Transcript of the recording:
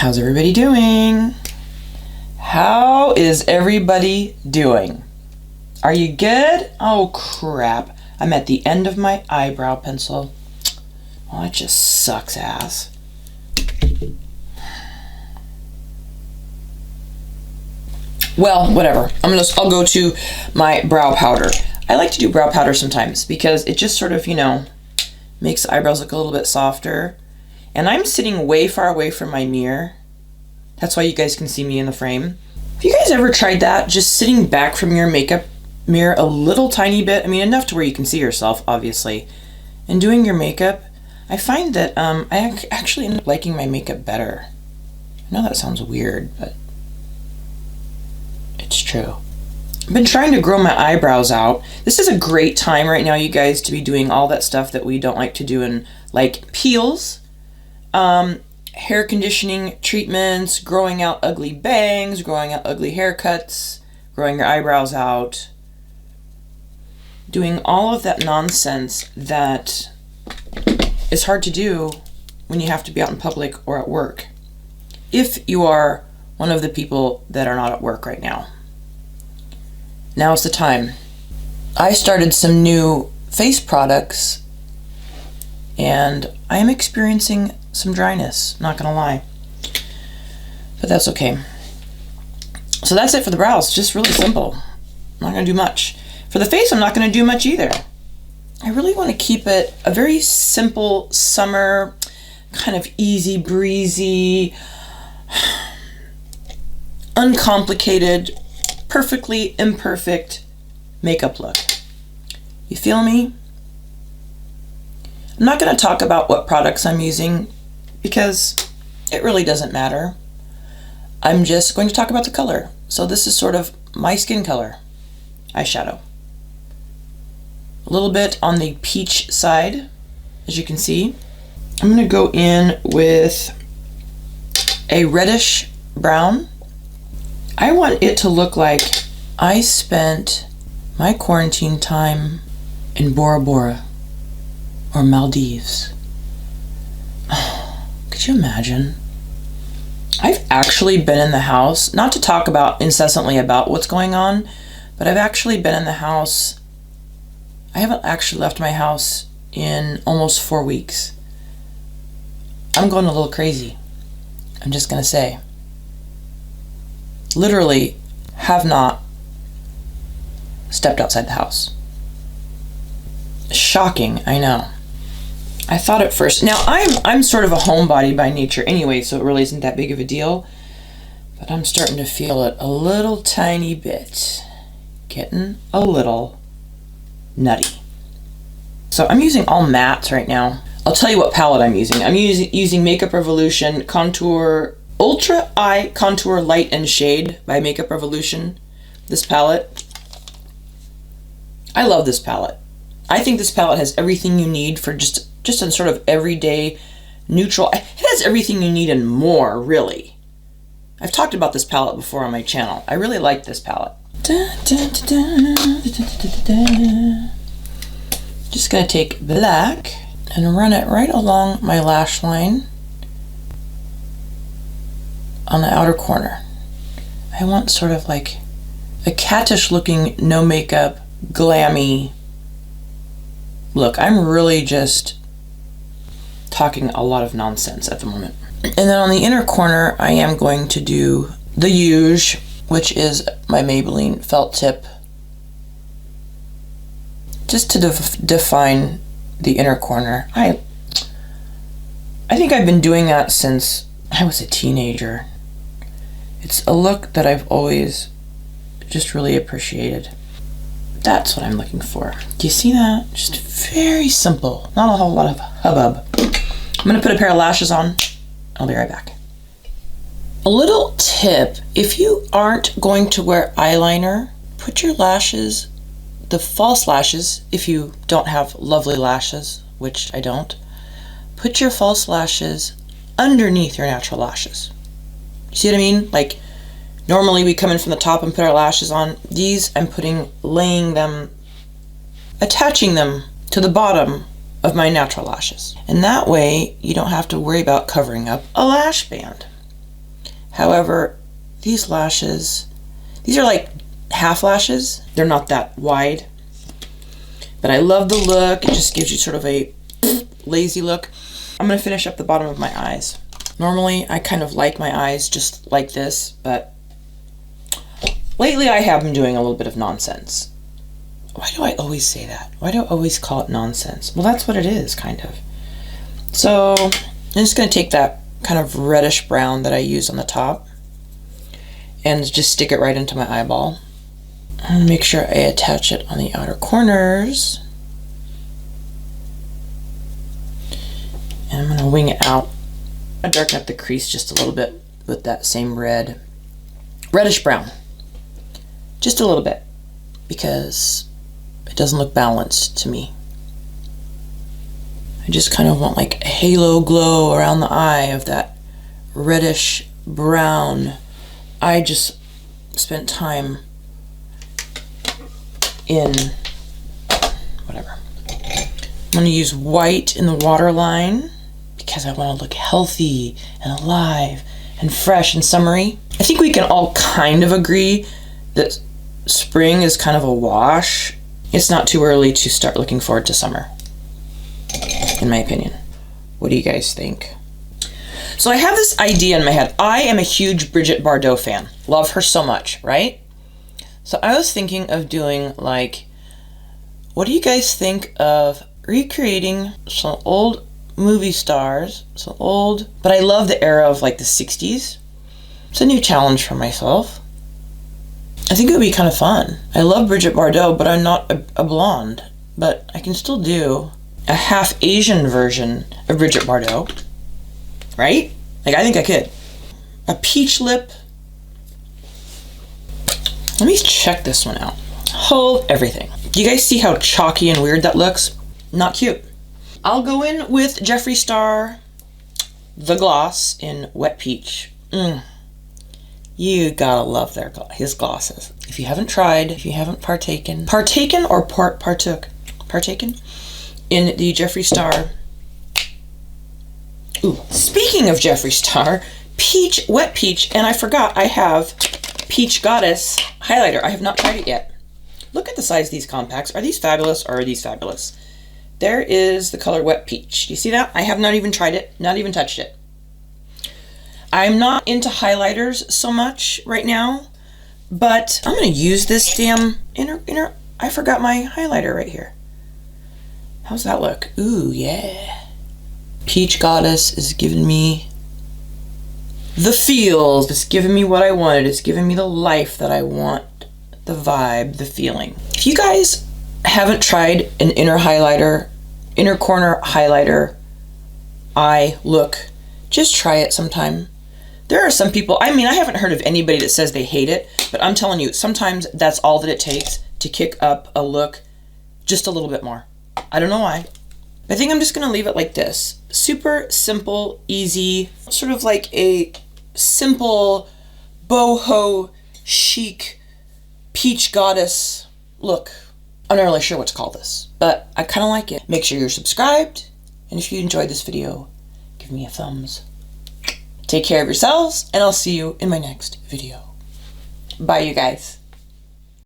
How's everybody doing? How is everybody doing? Are you good? Oh crap. I'm at the end of my eyebrow pencil. Oh, it just sucks ass. Well, whatever. I'll go to my brow powder. I like to do brow powder sometimes because it just sort of, makes the eyebrows look a little bit softer. And I'm sitting way far away from my mirror. That's why you guys can see me in the frame. Have you guys ever tried that? Just sitting back from your makeup mirror a little tiny bit. I mean, enough to where you can see yourself, obviously. And doing your makeup, I find that I actually end up liking my makeup better. I know that sounds weird, but it's true. I've been trying to grow my eyebrows out. This is a great time right now, you guys, to be doing all that stuff that we don't like to do, in like peels, hair conditioning treatments, growing out ugly bangs, growing out ugly haircuts, growing your eyebrows out, doing all of that nonsense that is hard to do when you have to be out in public or at work. If you are one of the people that are not at work right now, now's the time. I started some new face products and I am experiencing some dryness, not gonna lie. But that's okay. So that's it for the brows, just really simple. I'm not gonna do much. For the face, I'm not gonna do much either. I really wanna keep it a very simple summer, kind of easy breezy, uncomplicated, perfectly imperfect makeup look. You feel me? I'm not going to talk about what products I'm using because it really doesn't matter. I'm just going to talk about the color. So this is sort of my skin color, eyeshadow. A little bit on the peach side, as you can see. I'm going to go in with a reddish brown. I want it to look like I spent my quarantine time in Bora Bora or Maldives. Could you imagine? I've actually been in the house, not to talk about incessantly about what's going on, but I've actually been in the house. I haven't actually left my house in almost 4 weeks. I'm going a little crazy. I'm just gonna say. Literally have not stepped outside the house. Shocking, I know. I thought at first, now I'm sort of a homebody by nature anyway, so it really isn't that big of a deal, but I'm starting to feel it a little tiny bit. Getting a little nutty. So I'm using all mattes right now. I'll tell you what palette I'm using. I'm using Makeup Revolution Contour Ultra Eye Contour Light and Shade by Makeup Revolution. This palette. I love this palette. I think this palette has everything you need for just a sort of everyday neutral. It has everything you need and more, really. I've talked about this palette before on my channel. I really like this palette. Just gonna take black and run it right along my lash line on the outer corner. I want sort of like a cattish looking, no makeup, glammy look. I'm really just talking a lot of nonsense at the moment. And then on the inner corner, I am going to do the Huge, which is my Maybelline felt tip, just to define the inner corner. I think I've been doing that since I was a teenager. It's a look that I've always just really appreciated. That's what I'm looking for. Do you see that? Just very simple. Not a whole lot of hubbub. I'm going to put a pair of lashes on. I'll be right back. A little tip. If you aren't going to wear eyeliner, put your lashes, the false lashes, if you don't have lovely lashes, which I don't, put your false lashes underneath your natural lashes. You see what I mean? Like, normally we come in from the top and put our lashes on. These, I'm laying them, attaching them to the bottom of my natural lashes. And that way, you don't have to worry about covering up a lash band. However, these lashes, these are like half lashes. They're not that wide. But I love the look. It just gives you sort of a lazy look. I'm going to finish up the bottom of my eyes. Normally, I kind of like my eyes just like this, but lately I have been doing a little bit of nonsense. Why do I always say that? Why do I always call it nonsense? Well, that's what it is, kind of. So I'm just going to take that kind of reddish brown that I use on the top and just stick it right into my eyeball. And make sure I attach it on the outer corners. And I'm going to wing it out. I darken up the crease just a little bit with that same reddish brown. Just a little bit, because it doesn't look balanced to me. I just kind of want like a halo glow around the eye of that reddish brown. I just spent time in whatever. I'm going to use white in the waterline because I want to look healthy and alive and fresh and summery. I think we can all kind of agree that spring is kind of a wash. It's not too early to start looking forward to summer, in my opinion. What do you guys think? So I have this idea in my head. I am a huge Brigitte Bardot fan. Love her so much, right? So I was thinking of doing like, what do you guys think of recreating some old movie stars, but I love the era of like the 60s. It's a new challenge for myself. I think it would be kind of fun. I love Brigitte Bardot, but I'm not a blonde. But I can still do a half Asian version of Brigitte Bardot. Right? Like, I think I could. A peach lip. Let me check this one out. Hold everything. Do you guys see how chalky and weird that looks? Not cute. I'll go in with Jeffree Star, the gloss in Wet Peach. You gotta love his glosses. If you haven't tried, if you haven't partaken in the Jeffree Star. Ooh, speaking of Jeffree Star, Wet Peach, and I forgot I have Peach Goddess highlighter. I have not tried it yet. Look at the size of these compacts. Are these fabulous or are these fabulous? There is the color Wet Peach. Do you see that? I have not even tried it, not even touched it. I'm not into highlighters so much right now, but I'm going to use this damn inner. I forgot my highlighter right here. How's that look? Ooh, yeah. Peach Goddess is giving me the feels. It's giving me what I wanted. It's giving me the life that I want, the vibe, the feeling. If you guys haven't tried an inner corner highlighter eye look, just try it sometime. There are some people, I mean, I haven't heard of anybody that says they hate it, but I'm telling you, sometimes that's all that it takes to kick up a look just a little bit more. I don't know why. I think I'm just going to leave it like this. Super simple, easy, sort of like a simple boho chic peach goddess look. I'm not really sure what to call this, but I kind of like it. Make sure you're subscribed, and if you enjoyed this video, give me a thumbs. Take care of yourselves, and I'll see you in my next video. Bye, you guys.